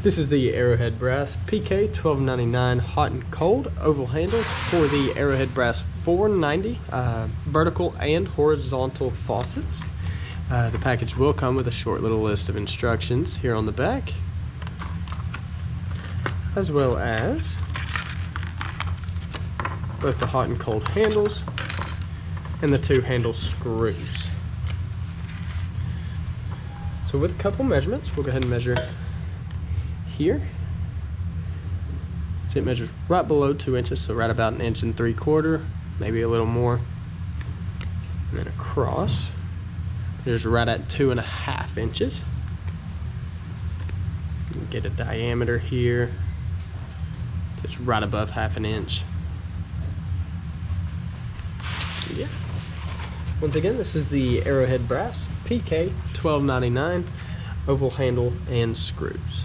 This is the Arrowhead Brass PK1299 hot and cold oval handles for the Arrowhead Brass 490 vertical and horizontal faucets. The package will come with a short little list of instructions here on the back, as well as both the hot and cold handles and the 2 handle screws. So with a couple measurements, we'll go ahead and measure here. So it measures right below 2 inches, so right about 1.75 inches, maybe a little more. And then across, there's right at 2.5 inches. You can get a diameter here. So it's right above 1/2 inch. Yeah. Once again, this is the Arrowhead Brass PK1299 oval handle and screws.